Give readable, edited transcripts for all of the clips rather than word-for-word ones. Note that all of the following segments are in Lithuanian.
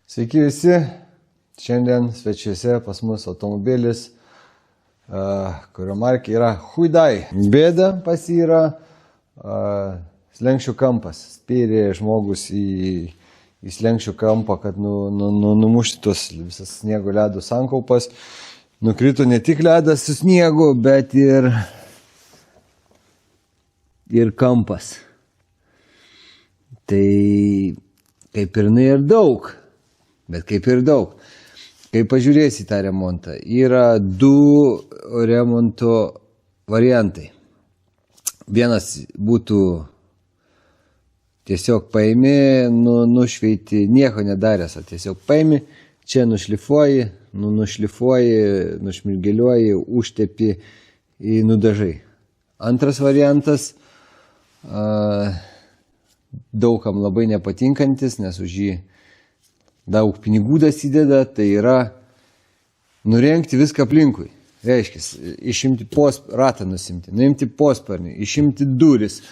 Sveiki visi, šiandien svečiuose pas mus automobilis, kurio markė yra Hyundai. Bėda pas jį yra slenkščių kampas. Spyrė žmogus į slenkščių kampą, kad numušti tos visas sniego ledo sankaupas. Nukrito ne tik ledas su sniegu, bet ir kampas. Tai kaip ir ir daug. Bet kaip ir daug. Kai pažiūrėsi tą remontą, yra du remonto variantai. Vienas būtų tiesiog paimi, nušveiti, nieko nedaręs, tiesiog paimi, čia nušlifuoji, nušmirgeliuoji, užtepi ir nudažai. Antras variantas, daugam labai nepatinkantis, nes už jį daug pinigų dasideda, tai yra nurengti viską aplinkui. Reiškia, išimti ratą nusimti, nuimti posparnį, išimti duris,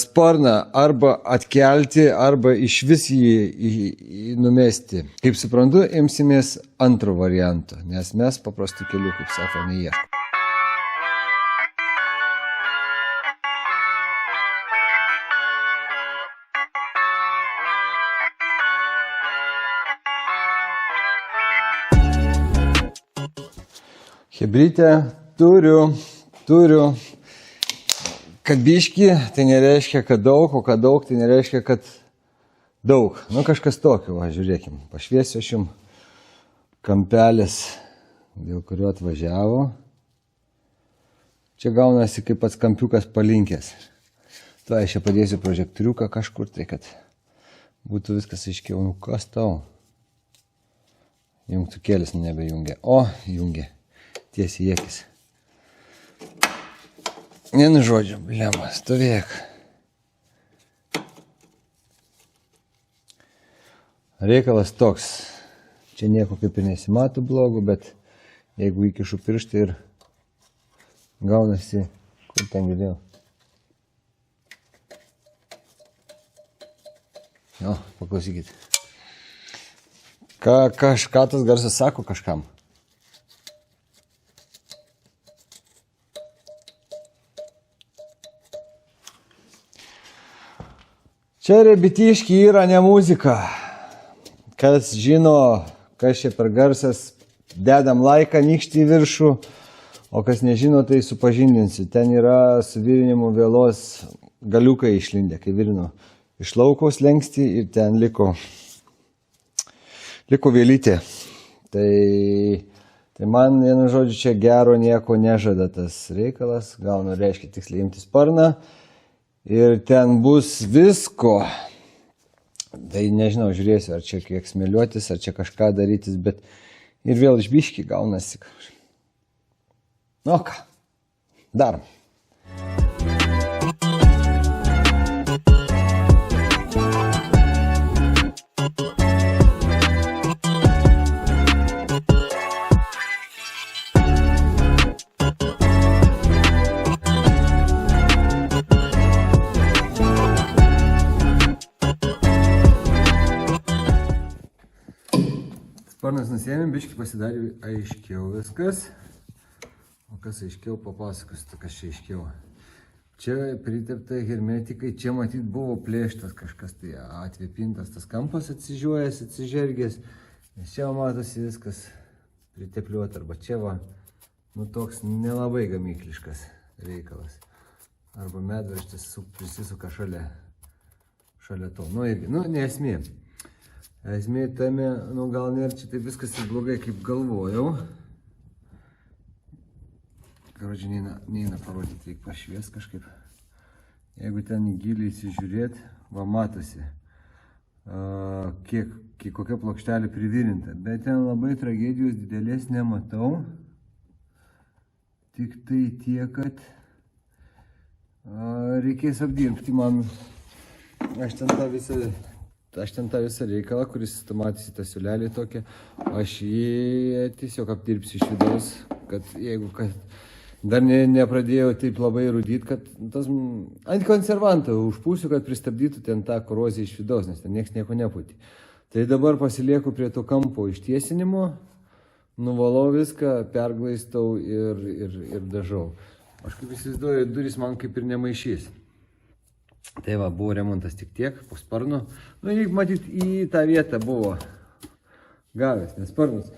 sparną arba atkelti, arba iš vis jį numesti. Kaip suprantu, imsimės antro varianto, nes mes paprastų kelių, kaip sako, neieškome. Hebrytę turiu, kad biški, tai nereiškia, kad daug, o kad daug, tai nereiškia, kad daug. Kažkas tokio, žiūrėkim, pašviesiu aš jums kampelis, dėl kurio atvažiavo. Čia gaunasi kaip pats kampiukas palinkęs. Tuo aš čia padėsiu prožektoriuką kažkur, tai kad būtų viskas aiškiau. Kas tau? Jungtukėlis nebejungia. O, jungia. Tiesiai į akis. Vienu žodžiu, blema, stovėk. Reikalas toks. Čia nieko kaip ir nesimato blogų, bet jeigu įkišu pirštą ir gaunasi, kur ten girdėjau. Jo, paklausykit. Ką tas garsas sako kažkam? Čia rebitiški yra ne muzika. Kas žino, kas čia per garsas, dedam laiką nykštį į viršų, o kas nežino, tai supažindinsiu. Ten yra suvirinimo vėlos galiukai išlindę, kai virino iš laukaus lenkstį ir ten liko vėlytė. Tai man, vienu žodžiu, čia gero nieko nežada tas reikalas. Gaunu, reiškia, tiksliai imti sparną. Ir ten bus visko. Tai nežinau, žiūrėsiu, ar čia kiek smėliuotis, ar čia kažką darytis, bet ir vėl iš biškį gaunasi. Nu ką, darom. Sparnas nusėmėm, biškį pasidarė aiškiau viskas. O kas aiškiau, papasakosiu, kas čia aiškiau. Čia pritepta hermetikai, čia matyt buvo plėštas kažkas, tai atvėpintas tas kampas atsižiojęs, atsižergęs. Nes čia matosi viskas pritepliuota, arba čia va, toks nelabai gamykliškas reikalas. Arba medvaržtis prisisuka šalia to. Irgi, nesmė. Esmė tame, gal nėra čia taip viskas ir blogai, kaip galvojau. Karodžiu, neina parodyti, reikia pašvies kažkaip. Jeigu ten giliai įsižiūrėt, va matosi, kokia plokštelė privirinta. Bet ten labai tragedijos didelės nematau. Tik tai tiek, kad reikės apdirbti man. Aš ten tą visą reikalą, kuris matėsi tą siūlelį tokią, aš jį tiesiog apdirbsiu iš vidaus, kad jeigu dar nepradėjau taip labai rūdyti, kad tas antikonservantą užpūsiu, kad pristabdytų ten tą koroziją iš vidaus, nes ten nieks nieko nepūtė. Tai dabar pasilieku prie to kampo ištiesinimo, nuvalau viską, perglaistau ir dažau. Aš kaip įsivaizduoju, durys man kaip ir nemaišys. Tai va, buvo remontas tik tiek, po sparnu. Nu, jeigu matyt, į tą vietą buvo gavęs, nes sparnus.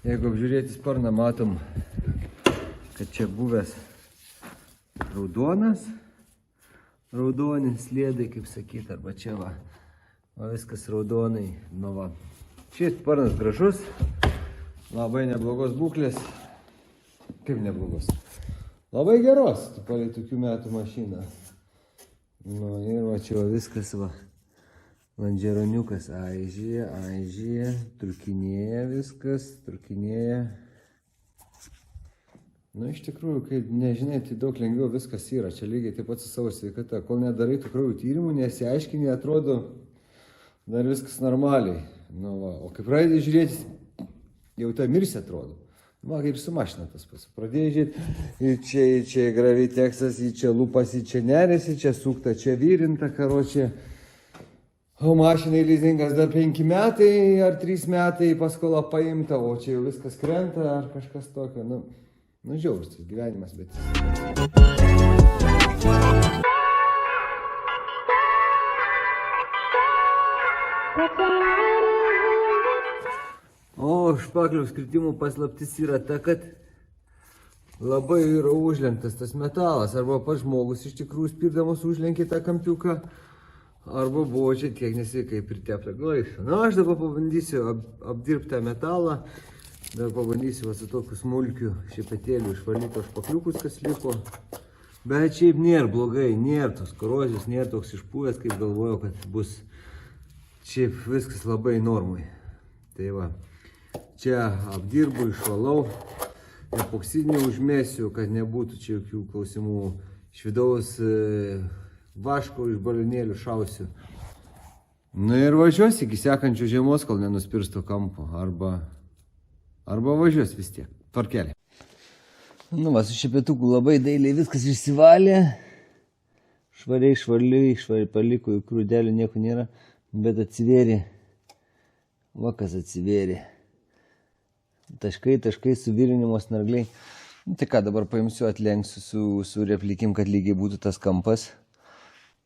Jeigu apžiūrėti sparną, matom, kad čia buvęs raudonas, raudoni slėdai, kaip sakyt, arba čia va. O viskas raudonai, nu va. Šis sparnas gražus, labai neblogos būklės. Kaip neblogos? Labai geros, palei tokių metų mašiną. Nu ir va čia va viskas va. Landžeroniukas aižėja, trukinėja viskas, trukinėja. Nu iš tikrųjų, kai nežinai, tai daug lengviau viskas yra. Čia lygiai taip pat su savo sveikata. Kol nedarai tų kraujo tyrimų, nesiaiškini, atrodo dar viskas normaliai. Nu, va. O kai pradedi žiūrėti, jau ta mirsi atrodo. Va, kaip su mašina tas pats. Pradėjai žiūrėti, čia graviteksas, čia lupas, čia nerėsi, čia sukta, čia vyrinta, karočią. O mašinai lizingas dar 5 metai ar 3 metai paskola paimta, o čia jau viskas krenta ar kažkas tokio. Nu žiaurus tas gyvenimas, bet... O špakliaus kritimų paslaptis yra ta, kad labai yra užlenktas tas metalas. Arba pats žmogus iš tikrųjų spirdamas užlenkė tą kampiuką, arba buvo čia tiek nesveikai pritepta glaistą. Na, aš dabar pabandysiu apdirbti tą metalą. Dar pabandysiu va, su tokiu smulkiu šepetėliu išvalyti špakliukus, kas liko. Bet šiaip nėra blogai, nėra tos korozijos, nėra toks išpūvęs, kaip galvojau, kad bus. Šiaip viskas labai normai. Tai va, čia apdirbu, išvalau, epoksidinį užmėsiu, kad nebūtų čia jokių klausimų. Iš vidaus vaško iš balionėlių šausiu. Nu ir važiuosi iki sekančio žiemos, kol nenuspirsto kampo. Arba važiuos vis tiek. Tvarkelė. Nu va, su šepetuku labai dailiai viskas išsivalė. Švariai paliko, į krūdelį nieko nėra. Bet atsivėrė. Va kas atsivėrė. Taškai su virinimo snargliai. Nu, tai ką, dabar paimsiu, atlenksiu su replikim, kad lygiai būtų tas kampas.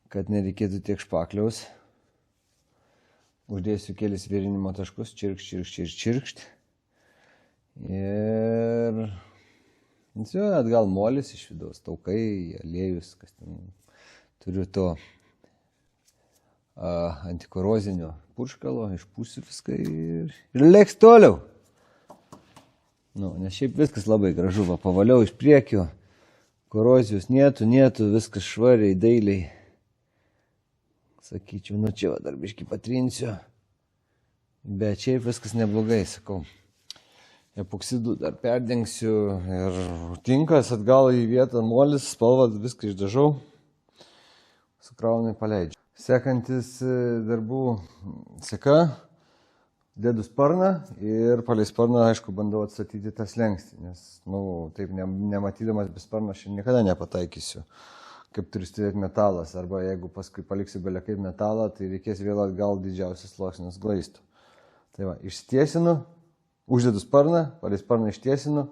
Kad nereikėtų tiek špakliaus. Uždėsiu kelis virinimo taškus. Čirkšt. Ir atgal molis iš vidaus, taukai, aliejus, kas ten. Turiu to antikorozinio purškalo, išpūsiu viską ir lėks toliau. Nu, nes šiaip viskas labai gražu, va, pavaliau iš priekio, korozijos nietų, viskas švariai, dailiai. Sakyčiau, nu čia va, dar biškį patrinsiu, bet šiaip viskas neblogai, sakau. Epoksidų dar perdengsiu ir tinkas atgal į vietą, molis, spalvą, viską išdažau, sukraunai paleidžiu. Sekantis darbų seka, dedu sparną ir palei sparną, aišku, bandau atstatyti tą slenkstį, nes, taip nematydamas be sparno aš niekada nepataikysiu, kaip turi stovėti metalas, arba jeigu paskui paliksiu belia kaip metalą, tai reikės vėl atgal didžiausias sluoksnis glaistų. Tai va, išstiesinu. Uždedu sparną, palei sparną ištiesinu,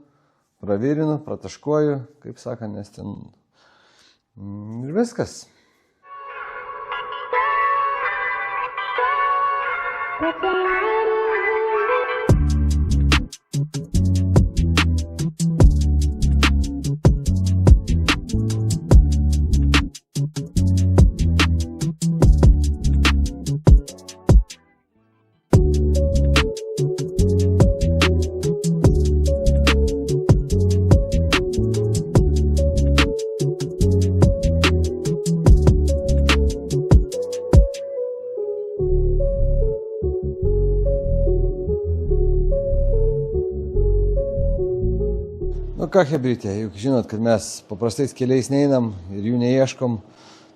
pravirinu, prataškuoju, kaip sakant, nes ten ir viskas. Nu ką, hebrytė, juk žinot, kad mes paprastais keliais neinam ir jų neieškom,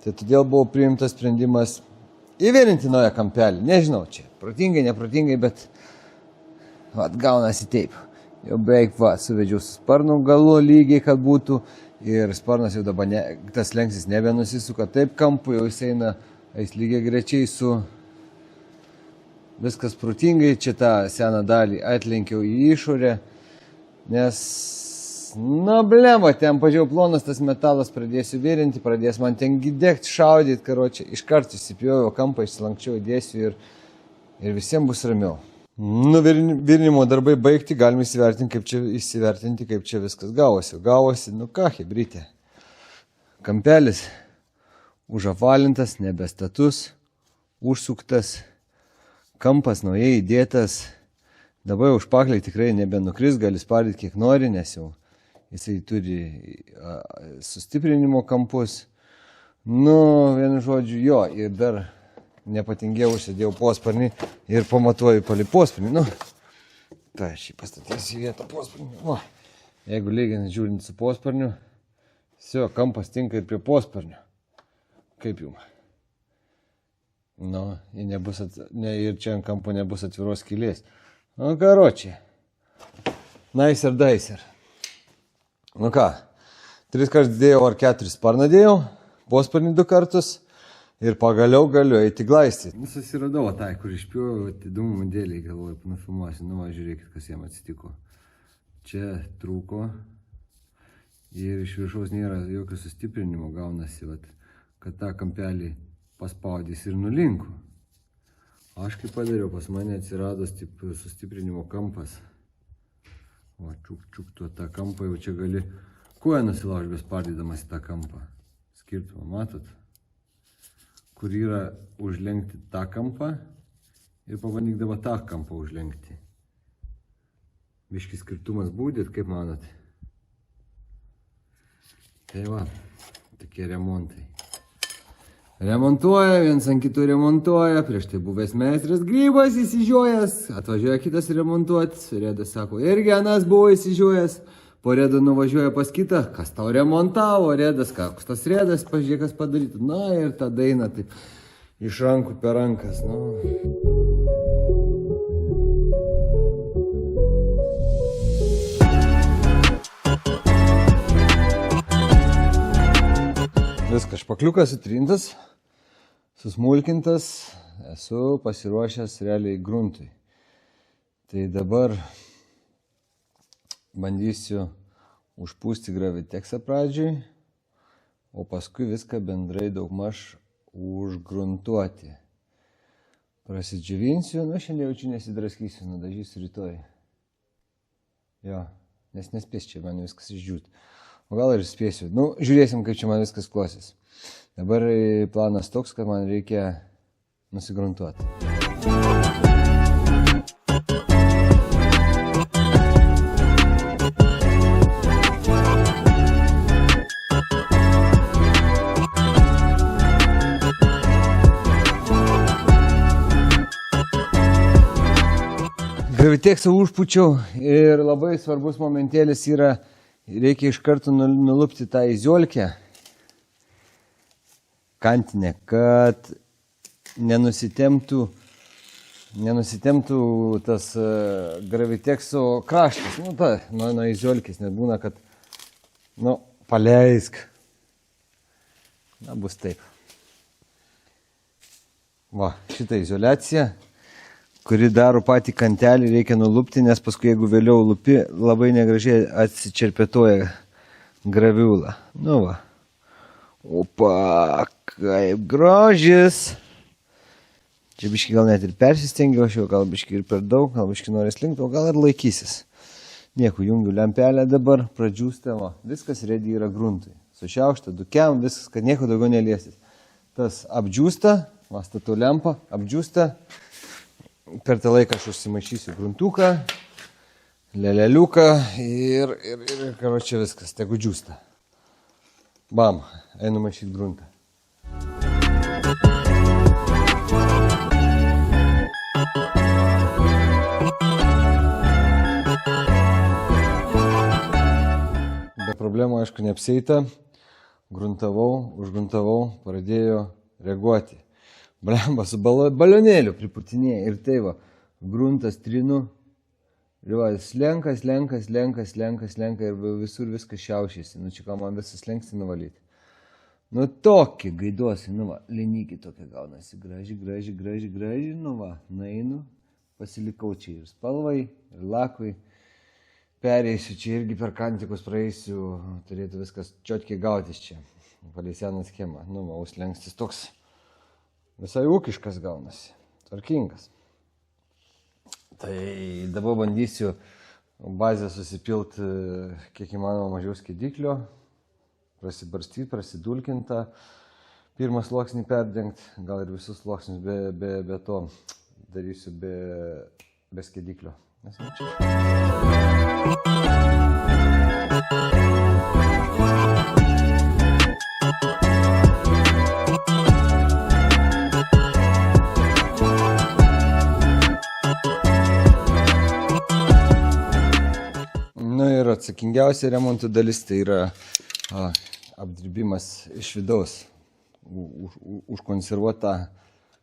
tai todėl buvo priimtas sprendimas įvėrinti naują kampelį. Nežinau, čia protingai, neprotingai, bet gaunasi taip. Jau beveik suvedžiau su sparnu galu lygiai, kad būtų, ir sparnas jau dabar tas lenksis nebenusisuka taip kampu, jau jis eis lygiai grečiai su viskas protingai, čia tą seną dalį atlenkiau į išorę, nes, na blema, ten pažiūrėjau plonas tas metalas, pradėsiu virinti, pradės man ten gidegti, šaudyti, karočią, iš karto įsipjoviau, kampą išsilankščiau, dėsiu ir visiems bus ramiau. Nu, virinimo darbai baigti, galime įsivertinti, kaip čia viskas gavosi. Gavosi, nu ką, hebrytė. Kampelis užapvalintas, nebestatus, užsuktas, kampas naujai įdėtas. Dabar užpakliai tikrai nebenukris, gali spardyti kiek nori, nes jau jisai turi sustiprinimo kampus. Nu, vienu žodžiu, jo, ir dar nepatingėjau, užsidėjau posparnį ir pamatuoju palei posparnį. Nu, tai aš jį pastatysiu į vietą posparnį. O, jeigu lyginant žiūrint su posparniu, kampas tinka ir prie posparnio. Kaip jums? Nu, ir čia ant kampo nebus atviros skylės. Nu, karočiai. Nicer dicer. Nu ką, 3 kartus dėjau ar 4 sparną dėjau, posparnį 2 kartus. Ir pagaliau galiu eiti glaistyti. Nu, susiradau tą, kur išpjoviau, įdomumą dėliai, galvoju, panafilmuosiu. Nu, va, žiūrėkit, kas jam atsitiko. Čia trūko ir iš viršaus nėra jokio sustiprinimo, gaunasi, vat, kad tą kampelį paspaudys ir nulinko. Aš kaip padariau, pas mane atsirado sustiprinimo kampas. Va, čiuk, tą kampą jau čia gali koją nusilaužti, bespardydamas į tą kampą. Skirtumą, matot? Kur yra užlenkti tą kampą ir pabandyk dabar tą kampą užlenkti. Biškis skirtumas būdėt, kaip manot? Tai va, tokie remontai. Remontuoja, viens ant kitų remontuoja, prieš tai buvęs meistras Grybas įsižiojęs, atvažiuoja kitas remontuoti, Redas sako, irgi anas buvo įsižiojęs. Po Redo nuvažiuoja pas kitą, kas tau remontavo, Redas, koks tas Redas, pažiūrėk, kas padarytų. Na ir tą dainą taip iš rankų per rankas. Nu. Viskas, špakliukas įtrintas, susmulkintas, esu pasiruošęs realiai gruntui. Tai dabar bandysiu užpūsti graviteksą pradžiui, o paskui viską bendrai daugmaž užgruntuoti. Prasidžiavinsiu, nu šiandien jaučiu nesidraskysiu, nudažysiu rytoj. Jo, nes nespės čia man viskas išdžiūti. O gal ir spėsiu. Nu, žiūrėsim, kaip čia man viskas klosis. Dabar planas toks, kad man reikia nusigruntuoti. Graviteksą užpučiau ir labai svarbus momentėlis yra, reikia iš karto nulupti tą iziolkę kantinę, kad nenusitemptų tas gravitekso kraštas. Nu, nuo iziolkės, net būna, kad, nu, paleisk. Na, bus taip. Va, šitą izoliaciją, kuri daro patį kantelį, reikia nulupti, nes paskui, jeigu vėliau lupi, labai negražiai atsičerpėtoja graviūla. Nu va. Opa, kaip grožis. Čia biški gal net ir persistengiau, aš jau gal biški ir per daug, gal biški nori slinkti, o gal ir laikysis. Nieko, jungiu lempelę dabar, pradžiūsta, va. Viskas redi yra gruntui. Sušiaušta, dukiam, viskas, kad nieko daugiau neliesis. Tas apdžiūsta, va, statau lempą, apdžiūsta. Per tą laiką aš užsimaišysiu gruntuką, leleliuką ir karočią viskas, tegu džiūsta. Bam, einu maišyti gruntą. Be problemų, aišku, neapsieita. Gruntavau, užgruntavau, pradėjo reaguoti. Blemba, su balionėliu priputinėja ir tai va, gruntas trinu, ir va, slenka ir visur viskas šiaušiasi. Nu, čia ką man visas slenksti nuvalyti. Nu tokį gaiduosi, nu va, linykį tokia gaunasi, graži, nu va, nueinu, pasilikau čia ir spalvai, ir lakui, pereisiu čia irgi per kantikus praeisiu, turėtų viskas čiotkiai gautis čia, palei seną schemą, nu va, uslenkstis toks visai ūkiškas gaunasi, tvarkingas. Tai dabar bandysiu bazę susipilti kiek įmanoma mažiau skiediklio, prasibarstyti, prasidulkinta, pirmą sluoksnį perdengti, gal ir visus sluoksnius be to darysiu be skiediklio. Nes čia. Nu ir atsakingiausia remonto dalis tai yra apdirbimas iš vidaus, užkonservuotą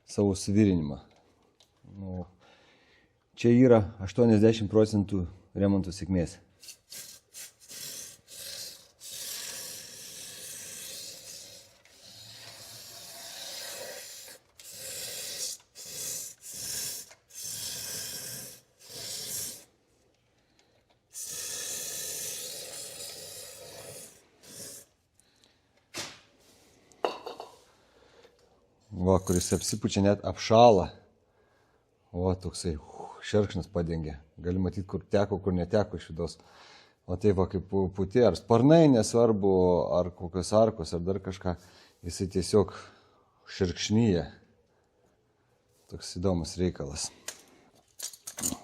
savo suvirinimą. Nu, čia yra 80% remonto sėkmės. Va, kuris apsipučia, net apšala. O, toksai šerkšnas padengia. Gali matyti, kur teko, kur neteko iš vidaus. O taip, va, kaip putė, ar sparnai, nesvarbu, ar kokios arkos, ar dar kažką, jisai tiesiog šerkšnyje. Toks įdomus reikalas.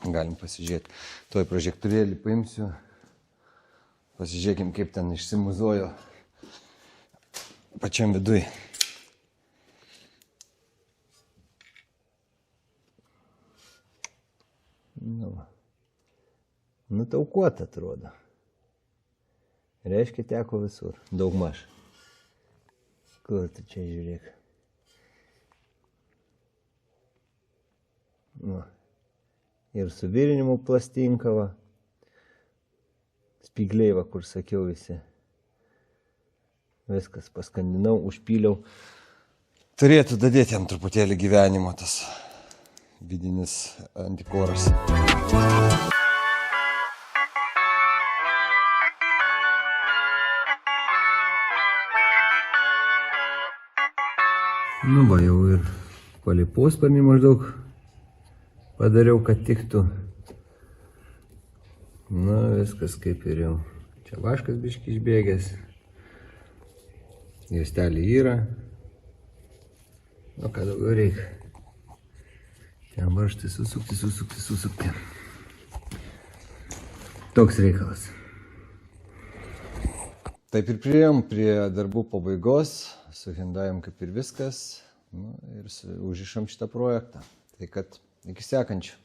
Galim pasižiūrėti. Toj prožektorėlį paimsiu. Pasižiūrėkim, kaip ten išsimuzojo pačiam viduj. Nutaukuota atrodo. Reiškia, teko visur. Daugmaž. Kur tu čia žiūrėk? Nu. Ir suvirinimų plastinkava. Spygliai, va, kur sakiau visi. Viskas paskandinau, užpyliau. Turėtų dadėti jam truputėlį gyvenimo tas vidinis antikoras. Nu va, jau ir palei posparnį maždaug padariau, kad tiktų. Na, viskas kaip ir jau. Čia vaškas biškį išbėgęs. Juostelė yra. Nu, ką daugiau reikia. Ten varžtai susukti. Toks reikalas. Taip ir priėjom prie darbų pabaigos, su Hyundai'm kaip ir viskas, nu, ir užrišam šitą projektą. Tai kad iki sekančių.